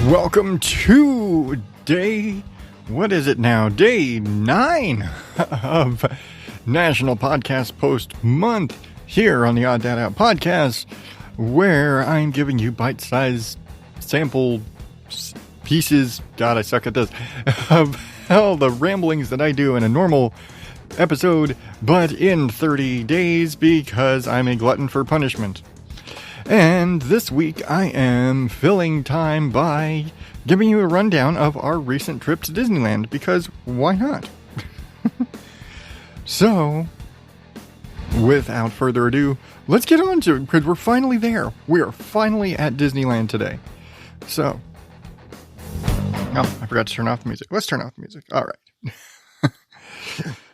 Welcome to day 9 of National Podcast Post Month here on the Odd Dad Out Podcast, where I'm giving you bite-sized sample pieces, God, I suck at this, of all the ramblings that I do in a normal episode, but in 30 days because I'm a glutton for punishment. And this week I am filling time by giving you a rundown of our recent trip to Disneyland, because why not? So, without further ado, let's get on to it, because we're finally there. We are finally at Disneyland today. So, oh, I forgot to turn off the music. Let's turn off the music. All right.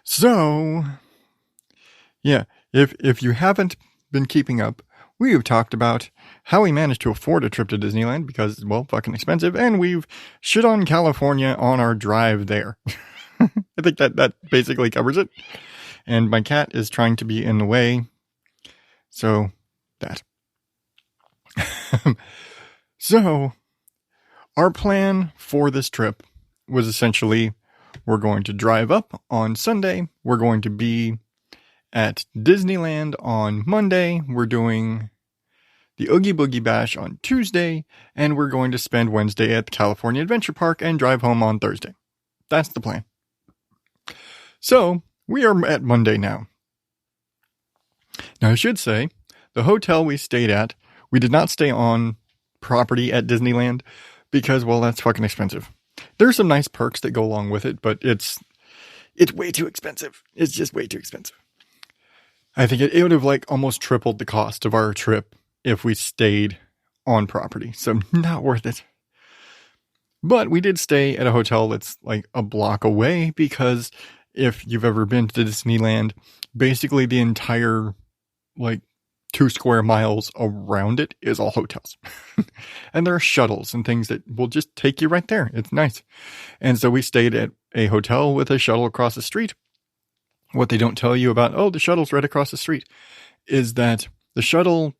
So, yeah, if you haven't been keeping up, we have talked about how we managed to afford a trip to Disneyland because, well, fucking expensive, and we've shit on California on our drive there. I think that basically covers it. And my cat is trying to be in the way, so that. So, our plan for this trip was essentially, we're going to drive up on Sunday, we're going to be at Disneyland on Monday, we're doing the Oogie Boogie Bash on Tuesday, and we're going to spend Wednesday at the California Adventure Park and drive home on Thursday. That's the plan. So, we are at Monday now. Now, I should say, the hotel we stayed at, we did not stay on property at Disneyland because, well, that's fucking expensive. There's some nice perks that go along with it, but it's way too expensive. It's just way too expensive. I think it would have almost tripled the cost of our trip if we stayed on property. So not worth it. But we did stay at a hotel that's a block away, because if you've ever been to Disneyland, basically the entire 2 square miles around it is all hotels. And there are shuttles and things that will just take you right there. It's nice. And so we stayed at a hotel with a shuttle across the street. What they don't tell you about, the shuttle's right across the street, is that the shuttle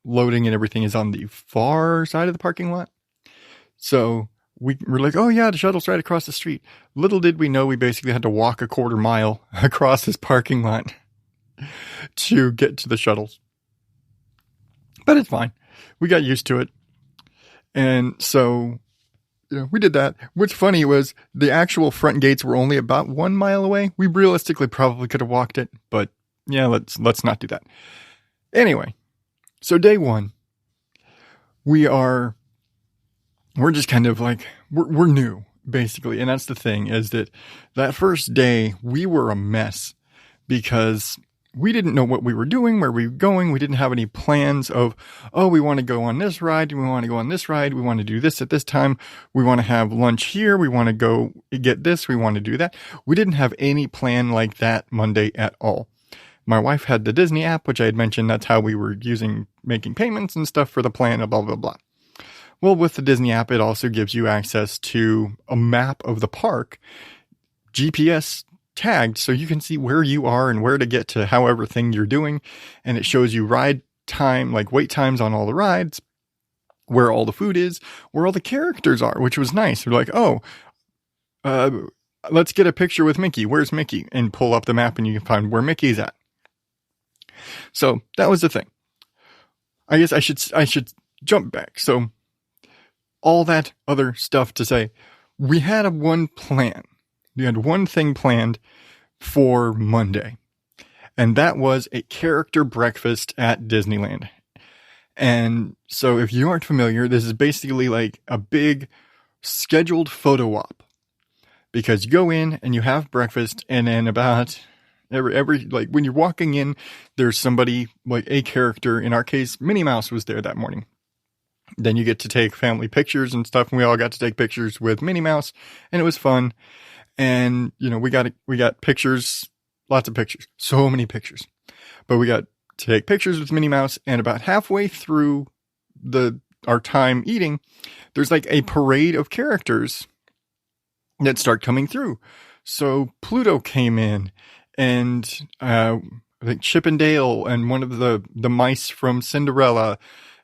loading and everything is on the far side of the parking lot. So we were like, oh yeah, the shuttle's right across the street. Little did we know we basically had to walk a quarter mile across this parking lot to get to the shuttles. But it's fine. We got used to it. And so, we did that. What's funny was the actual front gates were only about 1 mile away. We realistically probably could have walked it, but yeah, let's not do that. Anyway, so day 1, we're just kind of we're new, basically. And that's the thing, is that first day we were a mess because we didn't know what we were doing, where we were going. We didn't have any plans of, we want to go on this ride. We want to go on this ride. We want to do this at this time. We want to have lunch here. We want to go get this. We want to do that. We didn't have any plan like that Monday at all. My wife had the Disney app, which I had mentioned. That's how we were making payments and stuff for the plan, blah, blah, blah. Well, with the Disney app, it also gives you access to a map of the park, GPS tagged, so you can see where you are and where to get to however thing you're doing. And it shows you ride time, wait times on all the rides, where all the food is, where all the characters are, which was nice. We're let's get a picture with Mickey. Where's Mickey? And pull up the map and you can find where Mickey's at. So that was the thing. I guess I should jump back. So all that other stuff to say, we had one plan. We had one thing planned for Monday, and that was a character breakfast at Disneyland. And so if you aren't familiar, this is basically a big scheduled photo op, because you go in and you have breakfast, and then about every when you're walking in, there's somebody, a character. In our case, Minnie Mouse was there that morning. Then you get to take family pictures and stuff, and we all got to take pictures with Minnie Mouse, and it was fun. And, we got pictures, lots of pictures, so many pictures. But we got to take pictures with Minnie Mouse, and about halfway through our time eating, there's a parade of characters that start coming through. So Pluto came in, and I think Chip and Dale, and one of the mice from Cinderella,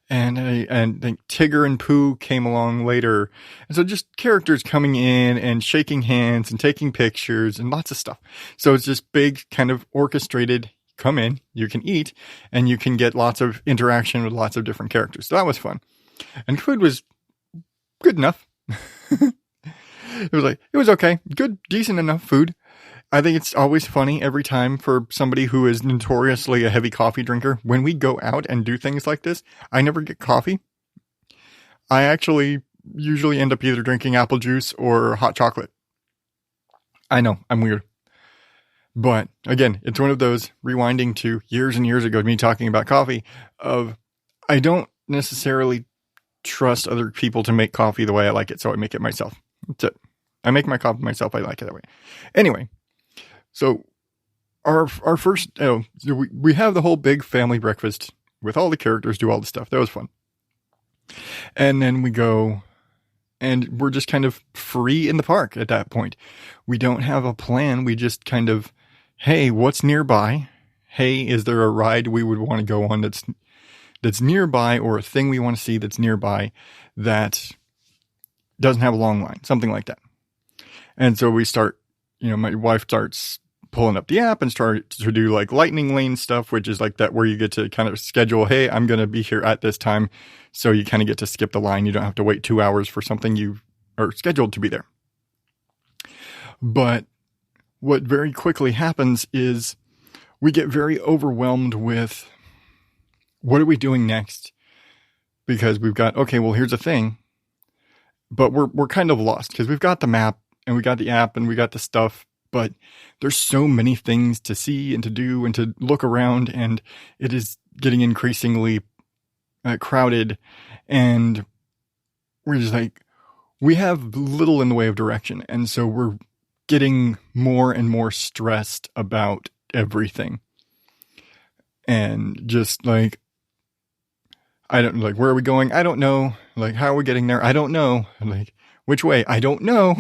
And I think Tigger and Pooh came along later. And so just characters coming in and shaking hands and taking pictures and lots of stuff. So it's just big kind of orchestrated, come in, you can eat, and you can get lots of interaction with lots of different characters. So that was fun. And food was good enough. It was okay. Good, decent enough food. I think it's always funny every time for somebody who is notoriously a heavy coffee drinker. When we go out and do things like this, I never get coffee. I actually usually end up either drinking apple juice or hot chocolate. I know, I'm weird. But again, it's one of those, rewinding to years and years ago, me talking about coffee, of I don't necessarily trust other people to make coffee the way I like it, so I make it myself. That's it. I make my coffee myself. I like it that way. Anyway, so our first, we have the whole big family breakfast with all the characters, do all the stuff. That was fun. And then we go, and we're just kind of free in the park at that point. We don't have a plan. We just kind of, hey, what's nearby? Hey, is there a ride we would want to go on that's nearby, or a thing we want to see that's nearby that doesn't have a long line, something like that. And so we start, my wife starts pulling up the app and start to do like lightning lane stuff, which is like that where you get to kind of schedule, hey, I'm going to be here at this time. So you kind of get to skip the line. You don't have to wait 2 hours for something you are scheduled to be there. But what very quickly happens is we get very overwhelmed with what are we doing next? Because we've got, okay, well, here's a thing, but we're kind of lost because we've got the map and we got the app and we got the stuff, but there's so many things to see and to do and to look around, and it is getting increasingly crowded, and we're just like, we have little in the way of direction. And so we're getting more and more stressed about everything. And just like, I don't like, where are we going? I don't know. Like, how are we getting there? I don't know. Like, which way? I don't know.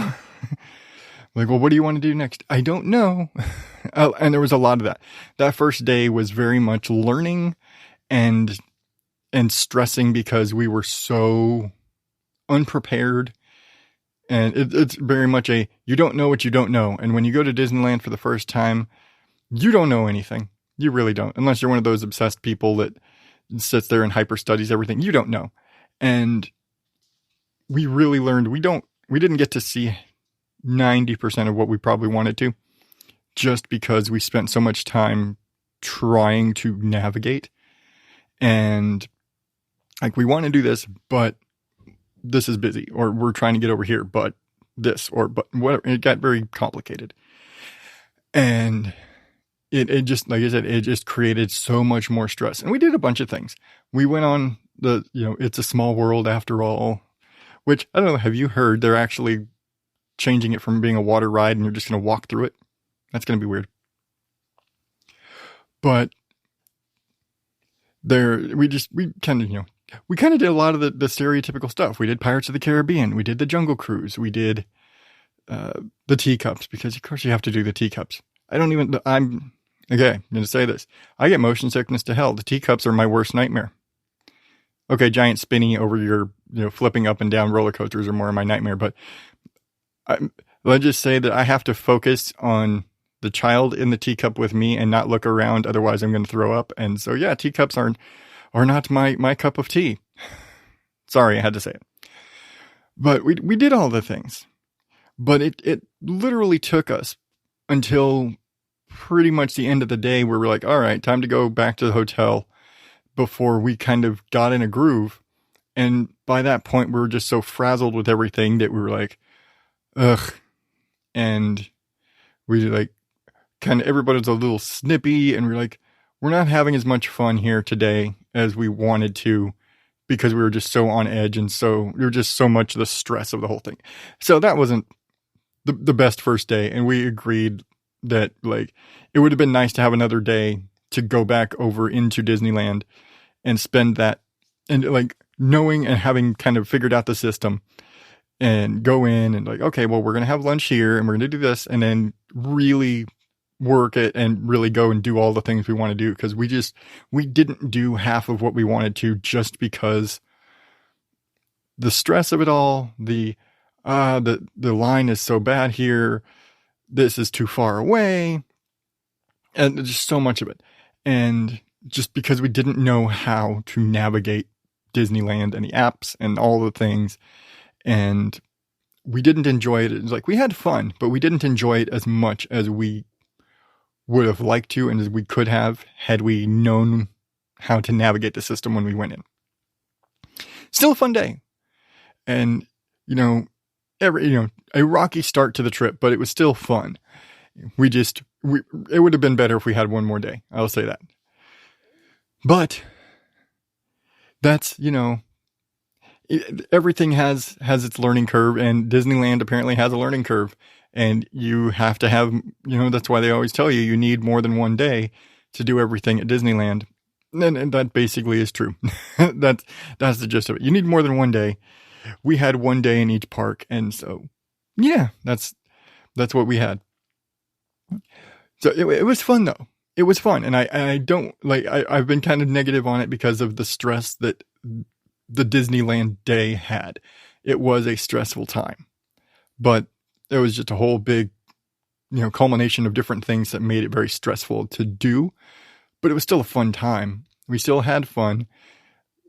Like, well, what do you want to do next? I don't know. And there was a lot of that. That first day was very much learning and stressing because we were so unprepared. And it's very much you don't know what you don't know. And when you go to Disneyland for the first time, you don't know anything. You really don't. Unless you're one of those obsessed people that sits there and hyper studies everything. You don't know. And we really learned we didn't get to see 90% of what we probably wanted to, just because we spent so much time trying to navigate. And like, we want to do this, but this is busy, or we're trying to get over here, but this, or but whatever. It got very complicated. And it just, like I said, it just created so much more stress. And we did a bunch of things. We went on the, It's a Small World After All, which, I don't know, have you heard they're actually changing it from being a water ride and you're just going to walk through it? That's going to be weird. But we kind of did a lot of the stereotypical stuff. We did Pirates of the Caribbean. We did the Jungle Cruise. We did the teacups, because of course you have to do the teacups. I'm going to say this. I get motion sickness to hell. The teacups are my worst nightmare. Okay, giant spinny over your, flipping up and down roller coasters are more of my nightmare. But let's just say that I have to focus on the child in the teacup with me and not look around. Otherwise, I'm going to throw up. And so, yeah, teacups are not my cup of tea. Sorry, I had to say it. But we did all the things. But it literally took us until pretty much the end of the day where we're like, all right, time to go back to the hotel, before we kind of got in a groove. And by that point, we were just so frazzled with everything that we were like, ugh. And we like, kind of, everybody's a little snippy, and we're like, we're not having as much fun here today as we wanted to, because we were just so on edge, and so we were just so much the stress of the whole thing. So that wasn't the best first day, and we agreed that like it would have been nice to have another day to go back over into Disneyland and spend that, and like knowing and having kind of figured out the system, and go in and like, okay, well, we're going to have lunch here and we're going to do this, and then really work it and really go and do all the things we want to do, because we didn't do half of what we wanted to, just because the stress of it all, the line is so bad here, this is too far away, and just so much of it. And just because we didn't know how to navigate Disneyland and the apps and all the things, and we didn't enjoy it. It was like, we had fun, but we didn't enjoy it as much as we would have liked to, and as we could have, had we known how to navigate the system when we went in. Still a fun day. And, a rocky start to the trip, but it was still fun. It would have been better if we had one more day. I'll say that. But that's, everything has its learning curve, and Disneyland apparently has a learning curve, and you have to have, that's why they always tell you need more than one day to do everything at Disneyland. And that basically is true. That's the gist of it. You need more than one day. We had one day in each park, and so yeah, that's what we had. So it was fun though. It was fun, and I don't I've been kind of negative on it because of the stress that the Disneyland day had. It was a stressful time, but it was just a whole big, culmination of different things that made it very stressful to do. But it was still a fun time. We still had fun.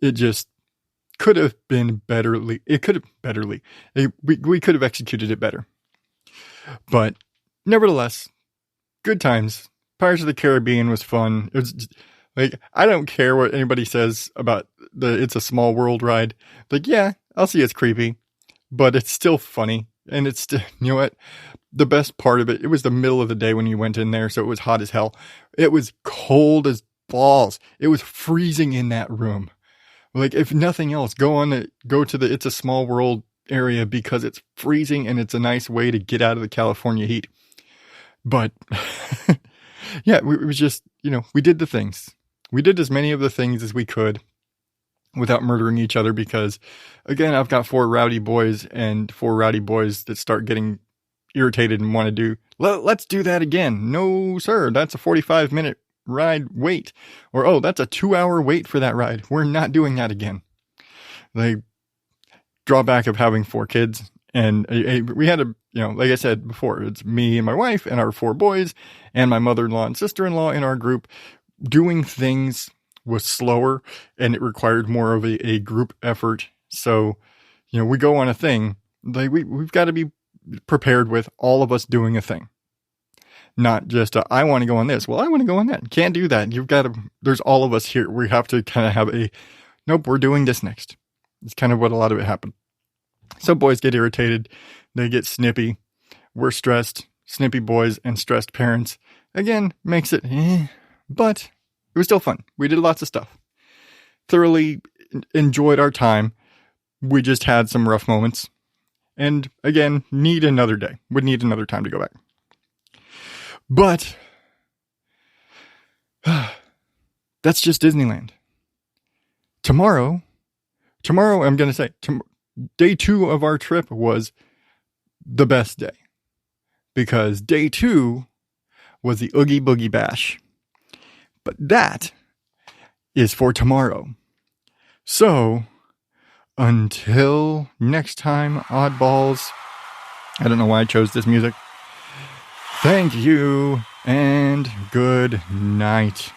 It just could have been betterly. It could have betterly. We could have executed it better. But nevertheless, good times. Pirates of the Caribbean was fun. It was just, I don't care what anybody says about the It's a Small World ride. Yeah, I'll see it's creepy, but it's still funny. And it's still, you know what? The best part of it, it was the middle of the day when you went in there, so it was hot as hell. It was cold as balls. It was freezing in that room. If nothing else, go to the It's a Small World area, because it's freezing and it's a nice way to get out of the California heat. But yeah, it was just, we did the things. We did as many of the things as we could without murdering each other, because again, I've got 4 rowdy boys that start getting irritated and want to do, let's do that again. No, sir, that's a 45-minute ride wait. Or, oh, that's a 2-hour wait for that ride. We're not doing that again. Drawback of having 4 kids. And we had like I said before, it's me and my wife and our 4 boys and my mother-in-law and sister-in-law in our group. Doing things was slower, and it required more of a group effort. So, we go on a thing, we've got to be prepared with all of us doing a thing. Not just, I want to go on this. Well, I want to go on that. Can't do that. There's all of us here. We have to kind of have nope, we're doing this next. It's kind of what a lot of it happened. So boys get irritated. They get snippy. We're stressed. Snippy boys and stressed parents. Again, makes it, but it was still fun. We did lots of stuff. Thoroughly enjoyed our time. We just had some rough moments. And again, need another day. Would need another time to go back. But that's just Disneyland. Tomorrow, I'm going to say, day 2 of our trip was the best day. Because day 2 was the Oogie Boogie Bash. But that is for tomorrow. So, until next time, oddballs, I don't know why I chose this music. Thank you, and good night.